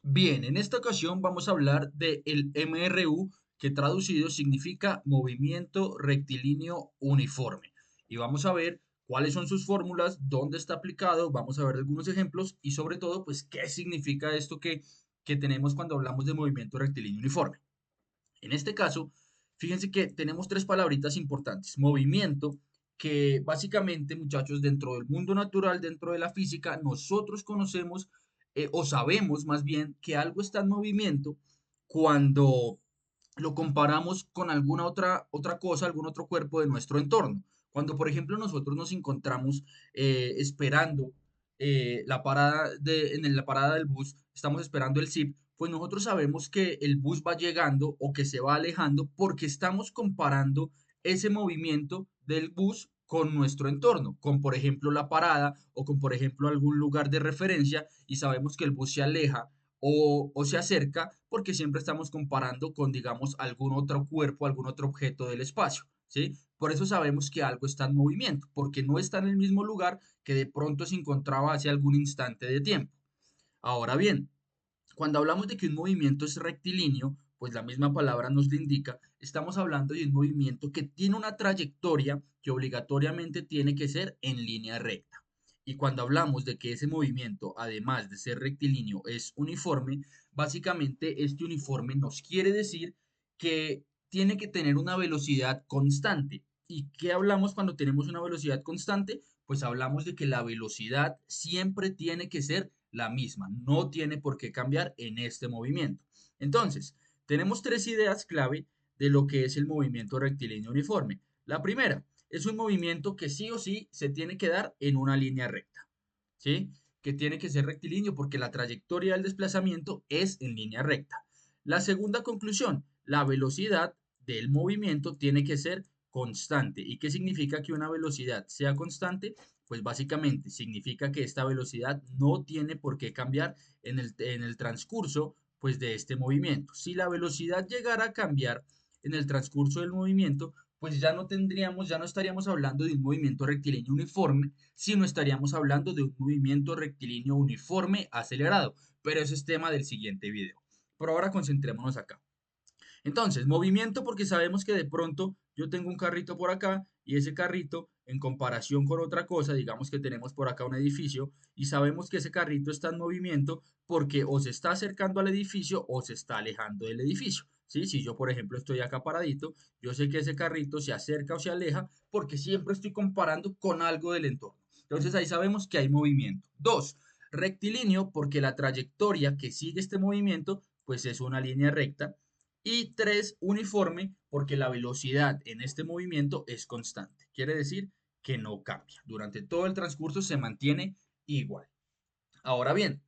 Bien, en esta ocasión vamos a hablar del MRU, que traducido significa movimiento rectilíneo uniforme. Y vamos a ver cuáles son sus fórmulas, dónde está aplicado, vamos a ver algunos ejemplos y sobre todo, pues, qué significa esto que tenemos cuando hablamos de movimiento rectilíneo uniforme. En este caso, fíjense que tenemos tres palabritas importantes. Movimiento, que básicamente, muchachos, dentro del mundo natural, dentro de la física, nosotros conocemos o sabemos más bien que algo está en movimiento cuando lo comparamos con alguna otra cosa, algún otro cuerpo de nuestro entorno. Cuando, por ejemplo, nosotros nos encontramos esperando en la parada del bus, estamos esperando el SIP, pues nosotros sabemos que el bus va llegando o que se va alejando porque estamos comparando ese movimiento del bus con nuestro entorno, con por ejemplo la parada o con por ejemplo algún lugar de referencia y sabemos que el bus se aleja o se acerca porque siempre estamos comparando con, digamos, algún otro cuerpo, algún otro objeto del espacio, ¿sí? Por eso sabemos que algo está en movimiento, porque no está en el mismo lugar que de pronto se encontraba hace algún instante de tiempo. Ahora bien, cuando hablamos de que un movimiento es rectilíneo, pues la misma palabra nos lo indica, estamos hablando de un movimiento que tiene una trayectoria que obligatoriamente tiene que ser en línea recta. Y cuando hablamos de que ese movimiento, además de ser rectilíneo, es uniforme, básicamente este uniforme nos quiere decir que tiene que tener una velocidad constante. ¿Y qué hablamos cuando tenemos una velocidad constante? Pues hablamos de que la velocidad siempre tiene que ser la misma, no tiene por qué cambiar en este movimiento. Entonces, tenemos tres ideas clave de lo que es el movimiento rectilíneo uniforme. La primera es un movimiento que sí o sí se tiene que dar en una línea recta, ¿sí? Que tiene que ser rectilíneo porque la trayectoria del desplazamiento es en línea recta. La segunda conclusión, la velocidad del movimiento tiene que ser constante. ¿Y qué significa que una velocidad sea constante? Pues básicamente significa que esta velocidad no tiene por qué cambiar en el transcurso pues, de este movimiento. Si la velocidad llegara a cambiar en el transcurso del movimiento, pues ya no estaríamos hablando de un movimiento rectilíneo uniforme, sino estaríamos hablando de un movimiento rectilíneo uniforme acelerado. Pero ese es tema del siguiente video. Por ahora concentrémonos acá. Entonces, movimiento porque sabemos que de pronto yo tengo un carrito por acá y ese carrito en comparación con otra cosa, digamos que tenemos por acá un edificio y sabemos que ese carrito está en movimiento porque o se está acercando al edificio o se está alejando del edificio. ¿Sí? Si yo, por ejemplo, estoy acá paradito, yo sé que ese carrito se acerca o se aleja porque siempre estoy comparando con algo del entorno. Entonces ahí sabemos que hay movimiento. Dos, rectilíneo porque la trayectoria que sigue este movimiento pues es una línea recta. Y tres, uniforme, porque la velocidad en este movimiento es constante. Quiere decir que no cambia. Durante todo el transcurso se mantiene igual. Ahora bien,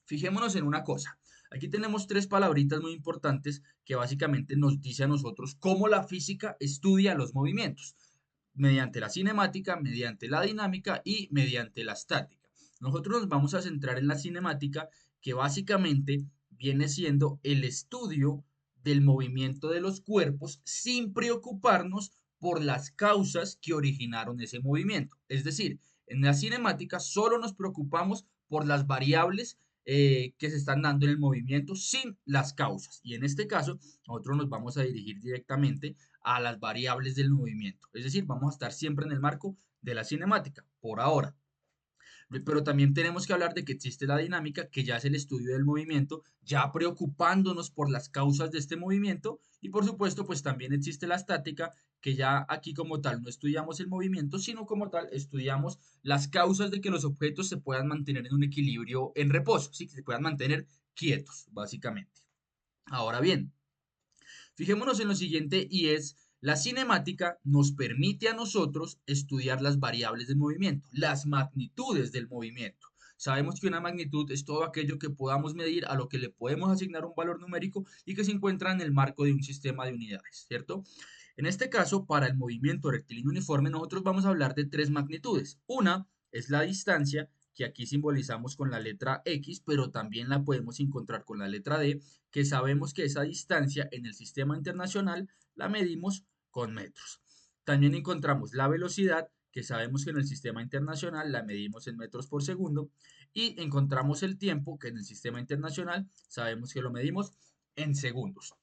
fijémonos en una cosa. Aquí tenemos tres palabritas muy importantes que básicamente nos dice a nosotros cómo la física estudia los movimientos. Mediante la cinemática, mediante la dinámica y mediante la estática. Nosotros nos vamos a centrar en la cinemática, que básicamente viene siendo el estudio del movimiento de los cuerpos sin preocuparnos por las causas que originaron ese movimiento. Es decir, en la cinemática solo nos preocupamos por las variables que se están dando en el movimiento sin las causas. Y en este caso, nosotros nos vamos a dirigir directamente a las variables del movimiento. Es decir, vamos a estar siempre en el marco de la cinemática, por ahora. Pero también tenemos que hablar de que existe la dinámica, que ya es el estudio del movimiento, ya preocupándonos por las causas de este movimiento. Y por supuesto, pues también existe la estática, que ya aquí como tal no estudiamos el movimiento, sino como tal estudiamos las causas de que los objetos se puedan mantener en un equilibrio en reposo, ¿sí? Que se puedan mantener quietos, básicamente. Ahora bien, fijémonos en lo siguiente y es, la cinemática nos permite a nosotros estudiar las variables del movimiento, las magnitudes del movimiento. Sabemos que una magnitud es todo aquello que podamos medir, a lo que le podemos asignar un valor numérico y que se encuentra en el marco de un sistema de unidades, ¿cierto? En este caso, para el movimiento rectilíneo uniforme, nosotros vamos a hablar de tres magnitudes. Una es la distancia, que aquí simbolizamos con la letra X, pero también la podemos encontrar con la letra D, que sabemos que esa distancia en el sistema internacional la medimos con metros. También encontramos la velocidad, que sabemos que en el sistema internacional la medimos en metros por segundo, y encontramos el tiempo, que en el sistema internacional sabemos que lo medimos en segundos.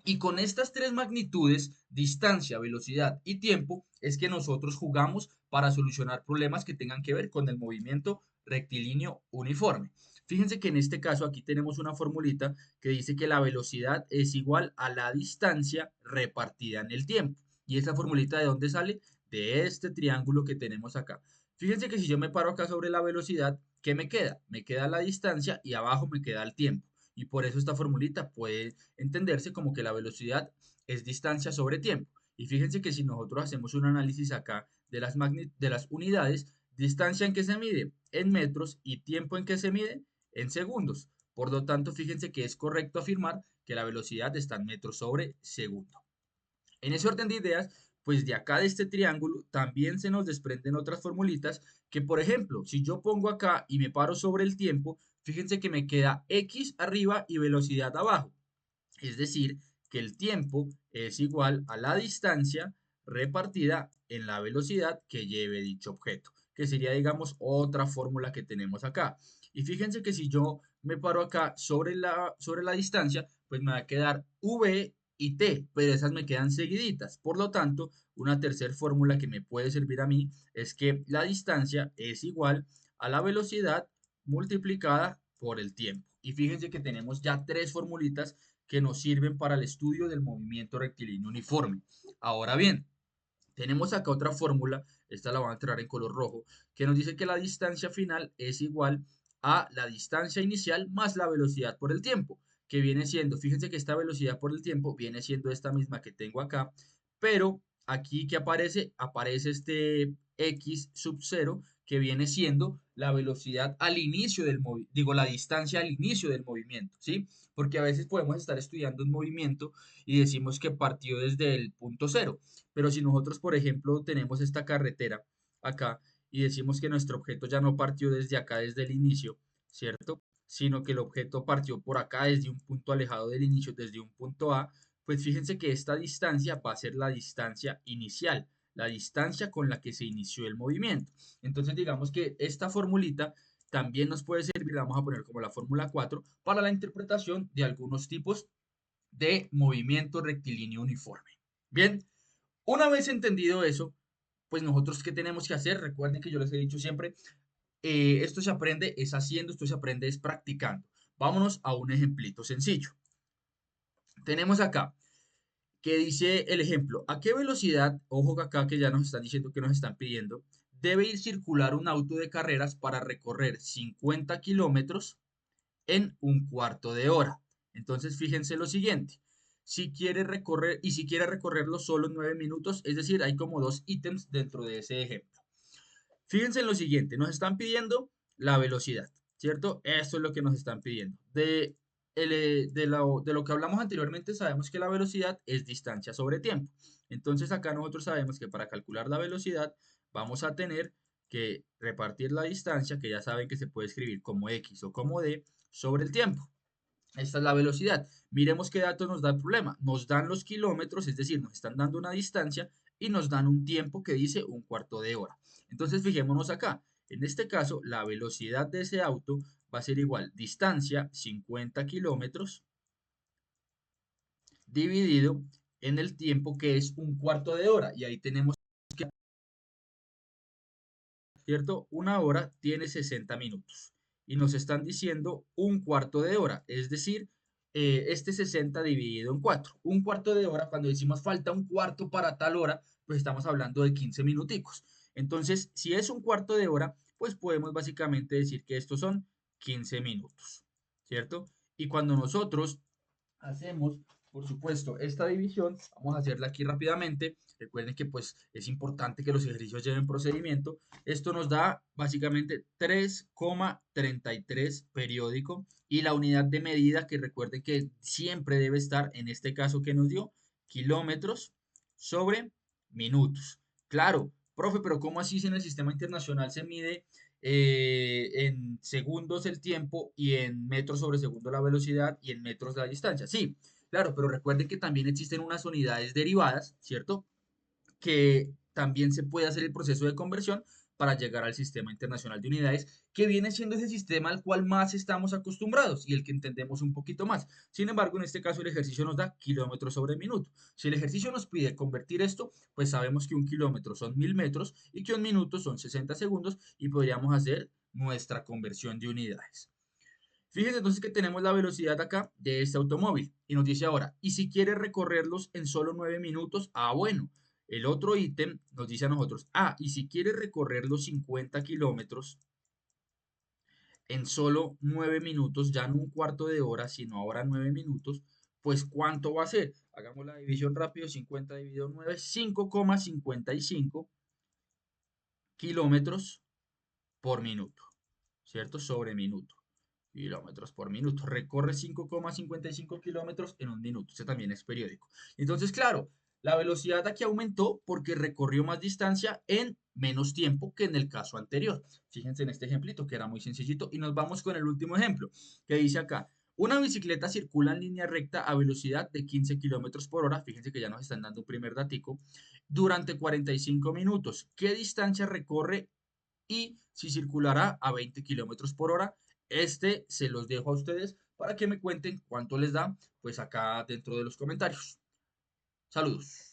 Y con estas tres magnitudes, distancia, velocidad y tiempo, es que nosotros jugamos para solucionar problemas que tengan que ver con el movimiento rectilíneo uniforme. Fíjense que en este caso aquí tenemos una formulita que dice que la velocidad es igual a la distancia repartida en el tiempo. ¿Y esta formulita de dónde sale? De este triángulo que tenemos acá. Fíjense que si yo me paro acá sobre la velocidad, ¿qué me queda? Me queda la distancia y abajo me queda el tiempo. Y por eso esta formulita puede entenderse como que la velocidad es distancia sobre tiempo. Y fíjense que si nosotros hacemos un análisis acá de las unidades, distancia en que se mide en metros y tiempo en que se mide en segundos. Por lo tanto, fíjense que es correcto afirmar que la velocidad está en metros sobre segundo. En ese orden de ideas, pues de acá de este triángulo también se nos desprenden otras formulitas que, por ejemplo, si yo pongo acá y me paro sobre el tiempo, fíjense que me queda x arriba y velocidad abajo. Es decir, que el tiempo es igual a la distancia repartida en la velocidad que lleve dicho objeto, que sería, digamos, otra fórmula que tenemos acá. Y fíjense que si yo me paro acá sobre la distancia, pues me va a quedar v y t, pero esas me quedan seguiditas. Por lo tanto, una tercera fórmula que me puede servir a mí es que la distancia es igual a la velocidad multiplicada por el tiempo. Y fíjense que tenemos ya tres formulitas que nos sirven para el estudio del movimiento rectilíneo uniforme. Ahora bien, tenemos acá otra fórmula, esta la van a entrar en color rojo, que nos dice que la distancia final es igual a la distancia inicial más la velocidad por el tiempo, que viene siendo, fíjense que esta velocidad por el tiempo viene siendo esta misma que tengo acá, pero aquí que aparece, aparece este x sub 0 que viene siendo la velocidad al inicio del movimiento, digo, la distancia al inicio del movimiento, ¿sí? Porque a veces podemos estar estudiando un movimiento y decimos que partió desde el punto cero, pero si nosotros, por ejemplo, tenemos esta carretera acá y decimos que nuestro objeto ya no partió desde acá, desde el inicio, ¿cierto? Sino que el objeto partió por acá desde un punto alejado del inicio, desde un punto A, pues fíjense que esta distancia va a ser la distancia inicial, la distancia con la que se inició el movimiento. Entonces, digamos que esta formulita también nos puede servir, la vamos a poner como la fórmula 4, para la interpretación de algunos tipos de movimiento rectilíneo uniforme. Bien, una vez entendido eso, pues nosotros qué tenemos que hacer. Recuerden que yo les he dicho siempre, esto se aprende es haciendo, esto se aprende es practicando. Vámonos a un ejemplito sencillo. Tenemos acá que dice el ejemplo, ¿a qué velocidad, ojo acá que ya nos están diciendo que nos están pidiendo, debe ir circular un auto de carreras para recorrer 50 kilómetros en un cuarto de hora? Entonces, fíjense lo siguiente. Si quiere recorrer y si quiere recorrerlo solo en 9 minutos, es decir, hay como dos ítems dentro de ese ejemplo. Fíjense en lo siguiente, nos están pidiendo la velocidad, ¿cierto? Esto es lo que nos están pidiendo. De lo que hablamos anteriormente, sabemos que la velocidad es distancia sobre tiempo. Entonces acá nosotros sabemos que para calcular la velocidad vamos a tener que repartir la distancia, que ya saben que se puede escribir como x o como d, sobre el tiempo. Esta es la velocidad. Miremos qué datos nos da el problema. Nos dan los kilómetros, es decir, nos están dando una distancia y nos dan un tiempo que dice un cuarto de hora. Entonces, fijémonos acá. En este caso, la velocidad de ese auto va a ser igual distancia 50 kilómetros dividido en el tiempo que es un cuarto de hora. Y ahí tenemos que, ¿cierto? Una hora tiene 60 minutos. Y nos están diciendo un cuarto de hora, es decir, este 60 dividido en 4. Un cuarto de hora, cuando decimos falta un cuarto para tal hora, pues estamos hablando de 15 minuticos. Entonces, si es un cuarto de hora, pues podemos básicamente decir que estos son 15 minutos, ¿cierto? Y cuando nosotros hacemos, por supuesto, esta división, vamos a hacerla aquí rápidamente. Recuerden que pues es importante que los ejercicios lleven procedimiento. Esto nos da básicamente 3,33 periódico y la unidad de medida que recuerden que siempre debe estar, en este caso que nos dio, kilómetros sobre minutos. Claro, profe, pero ¿cómo así si en el sistema internacional se mide en segundos el tiempo y en metros sobre segundo la velocidad y en metros la distancia? Sí, claro, pero recuerden que también existen unas unidades derivadas, ¿cierto? Que también se puede hacer el proceso de conversión, para llegar al sistema internacional de unidades, que viene siendo ese sistema al cual más estamos acostumbrados y el que entendemos un poquito más. Sin embargo, en este caso el ejercicio nos da kilómetros sobre minuto. Si el ejercicio nos pide convertir esto, pues sabemos que un kilómetro son 1000 metros y que un minuto son 60 segundos y podríamos hacer nuestra conversión de unidades. Fíjense entonces que tenemos la velocidad acá de este automóvil y nos dice ahora, y si quiere recorrerlos en solo 9 minutos, bueno, el otro ítem nos dice a nosotros, y si quiere recorrer los 50 kilómetros en solo 9 minutos, ya no un cuarto de hora, sino ahora 9 minutos, pues ¿cuánto va a ser? Hagamos la división rápido, 50 dividido 9, 5,55 kilómetros por minuto, ¿cierto? Sobre minuto. Kilómetros por minuto. Recorre 5,55 kilómetros en un minuto. Ese también es periódico. Entonces, claro, la velocidad aquí aumentó porque recorrió más distancia en menos tiempo que en el caso anterior. Fíjense en este ejemplito que era muy sencillito. Y nos vamos con el último ejemplo, que dice acá. Una bicicleta circula en línea recta a velocidad de 15 kilómetros por hora. Fíjense que ya nos están dando un primer datico. Durante 45 minutos. ¿Qué distancia recorre y si circulará a 20 kilómetros por hora? Este se los dejo a ustedes para que me cuenten cuánto les da, pues acá dentro de los comentarios. Saludos.